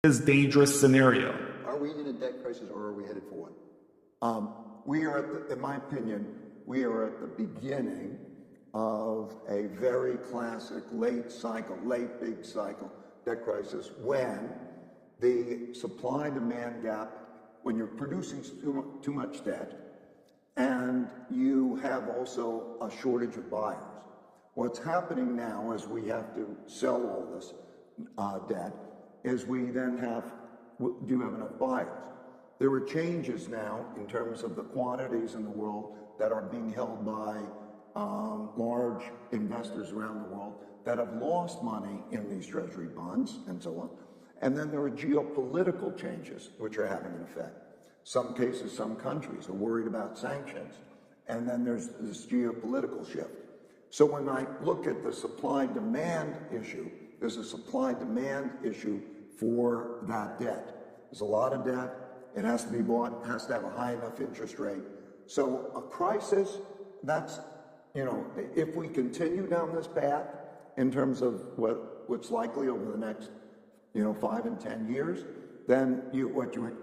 this dangerous scenario? Are we in a debt crisis or are we headed for one? We are, in my opinion, we are at the beginning of a very classic late big cycle debt crisis when the supply-demand gap, when you're producing too much debt and you have also a shortage of buyers. What's happening now as we have to sell all this debt is we then do have enough buyers. There are changes now in terms of the quantities in the world that are being held by large investors around the world that have lost money in these treasury bonds and so on. And then there are geopolitical changes which are having an effect. Some cases, some countries are worried about sanctions. And then there's this geopolitical shift. So when I look at the supply-demand issue, there's a supply-demand issue for that debt. There's a lot of debt. It has to be bought, has to have a high enough interest rate. So a crisis, that's, if we continue down this path in terms of what's likely over the next, 5 and 10 years, then you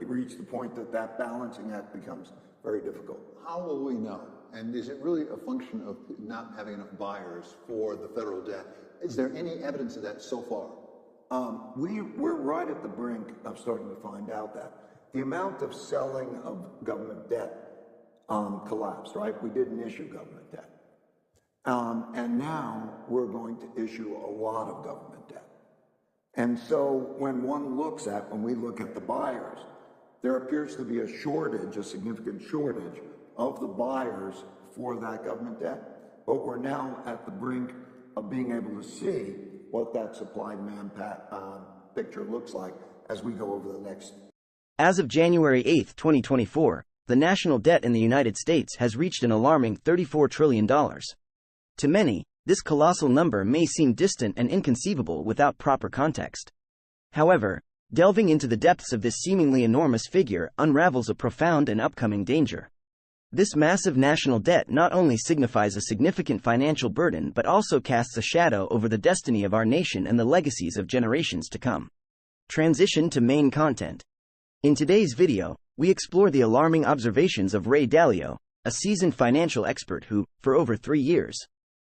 reach the point that balancing act becomes very difficult. How will we know? And is it really a function of not having enough buyers for the federal debt? Is there any evidence of that so far? We're right at the brink of starting to find out that. The amount of selling of government debt collapsed, right? We didn't issue government debt. And now we're going to issue a lot of government debt. And so when we look at the buyers, there appears to be a significant shortage of the buyers for that government debt. But we're now at the brink of being able to see what that supply-demand picture looks like as we go over the next. As of January 8, 2024, the national debt in the United States has reached an alarming $34 trillion. To many, this colossal number may seem distant and inconceivable without proper context. However, delving into the depths of this seemingly enormous figure unravels a profound and upcoming danger. This massive national debt not only signifies a significant financial burden but also casts a shadow over the destiny of our nation and the legacies of generations to come. Transition to main content. In today's video, we explore the alarming observations of Ray Dalio, a seasoned financial expert who, for over 3 years,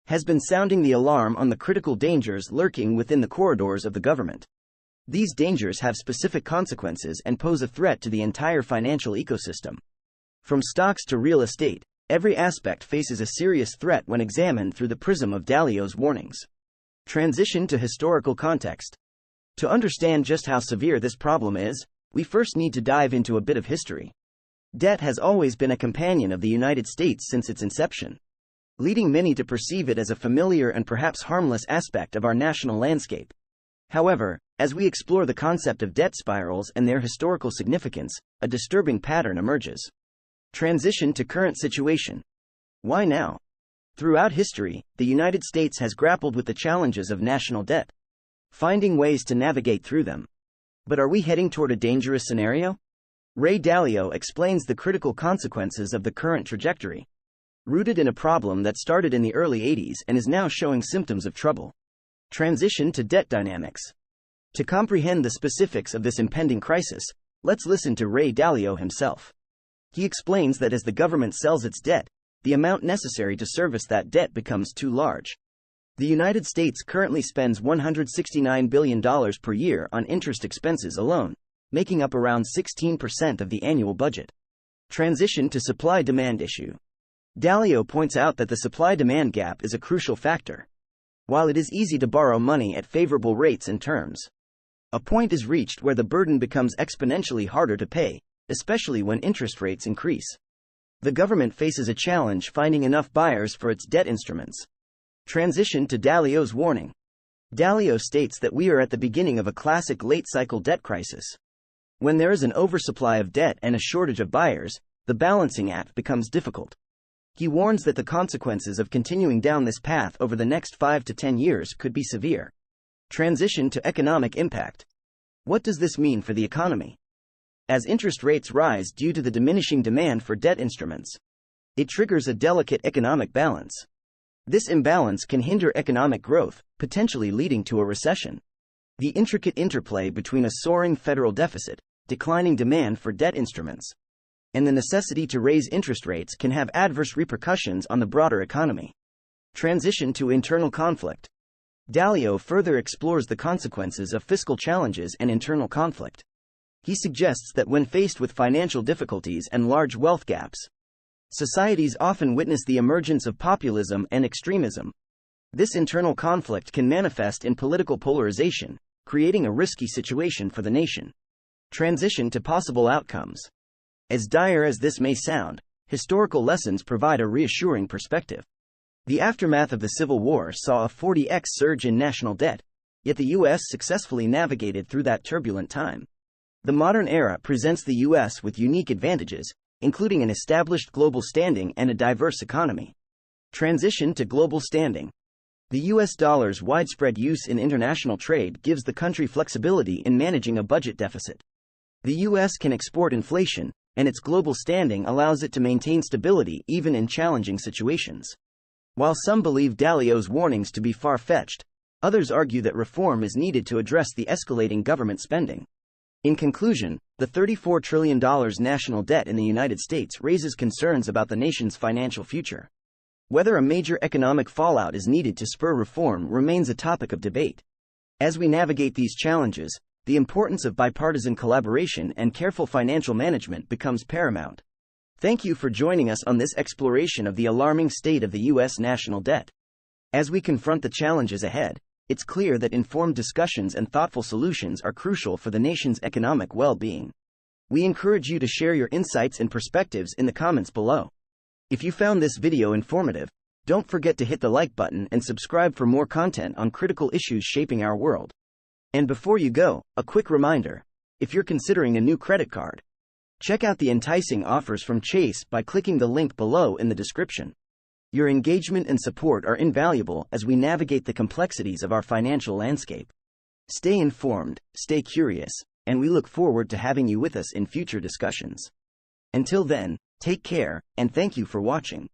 has been sounding the alarm on the critical dangers lurking within the corridors of the government. These dangers have specific consequences and pose a threat to the entire financial ecosystem. From stocks to real estate, every aspect faces a serious threat when examined through the prism of Dalio's warnings. Transition to historical context. To understand just how severe this problem is, we first need to dive into a bit of history. Debt has always been a companion of the United States since its inception, leading many to perceive it as a familiar and perhaps harmless aspect of our national landscape. However, as we explore the concept of debt spirals and their historical significance, a disturbing pattern emerges. Transition to current situation. Why now? Throughout history, the United States has grappled with the challenges of national debt, finding ways to navigate through them. But are we heading toward a dangerous scenario? Ray Dalio explains the critical consequences of the current trajectory, rooted in a problem that started in the early 80s and is now showing symptoms of trouble. Transition to debt dynamics. To comprehend the specifics of this impending crisis, let's listen to Ray Dalio himself. He explains that as the government sells its debt, the amount necessary to service that debt becomes too large. The United States currently spends $169 billion per year on interest expenses alone, making up around 16% of the annual budget. Transition to supply-demand issue. Dalio points out that the supply-demand gap is a crucial factor. While it is easy to borrow money at favorable rates and terms, a point is reached where the burden becomes exponentially harder to pay, especially when interest rates increase. The government faces a challenge finding enough buyers for its debt instruments. Transition to Dalio's warning. Dalio states that we are at the beginning of a classic late-cycle debt crisis. When there is an oversupply of debt and a shortage of buyers, the balancing act becomes difficult. He warns that the consequences of continuing down this path over the next 5 to 10 years could be severe. Transition to economic impact. What does this mean for the economy? As interest rates rise due to the diminishing demand for debt instruments, it triggers a delicate economic balance. This imbalance can hinder economic growth, potentially leading to a recession. The intricate interplay between a soaring federal deficit, declining demand for debt instruments, and the necessity to raise interest rates can have adverse repercussions on the broader economy. Transition to internal conflict. Dalio further explores the consequences of fiscal challenges and internal conflict. He suggests that when faced with financial difficulties and large wealth gaps, societies often witness the emergence of populism and extremism. This internal conflict can manifest in political polarization, creating a risky situation for the nation. Transition to possible outcomes. As dire as this may sound, historical lessons provide a reassuring perspective. The aftermath of the Civil War saw a 40x surge in national debt, yet the U.S. successfully navigated through that turbulent time. The modern era presents the U.S. with unique advantages, including an established global standing and a diverse economy. Transition to global standing. The U.S. dollar's widespread use in international trade gives the country flexibility in managing a budget deficit. The U.S. can export inflation, and its global standing allows it to maintain stability even in challenging situations. While some believe Dalio's warnings to be far-fetched, others argue that reform is needed to address the escalating government spending. In conclusion, the $34 trillion national debt in the United States raises concerns about the nation's financial future. Whether a major economic fallout is needed to spur reform remains a topic of debate. As we navigate these challenges, the importance of bipartisan collaboration and careful financial management becomes paramount. Thank you for joining us on this exploration of the alarming state of the U.S. national debt. As we confront the challenges ahead, it's clear that informed discussions and thoughtful solutions are crucial for the nation's economic well-being. We encourage you to share your insights and perspectives in the comments below. If you found this video informative, don't forget to hit the like button and subscribe for more content on critical issues shaping our world. And before you go, a quick reminder: if you're considering a new credit card, check out the enticing offers from Chase by clicking the link below in the description. Your engagement and support are invaluable as we navigate the complexities of our financial landscape. Stay informed, stay curious, and we look forward to having you with us in future discussions. Until then, take care, and thank you for watching.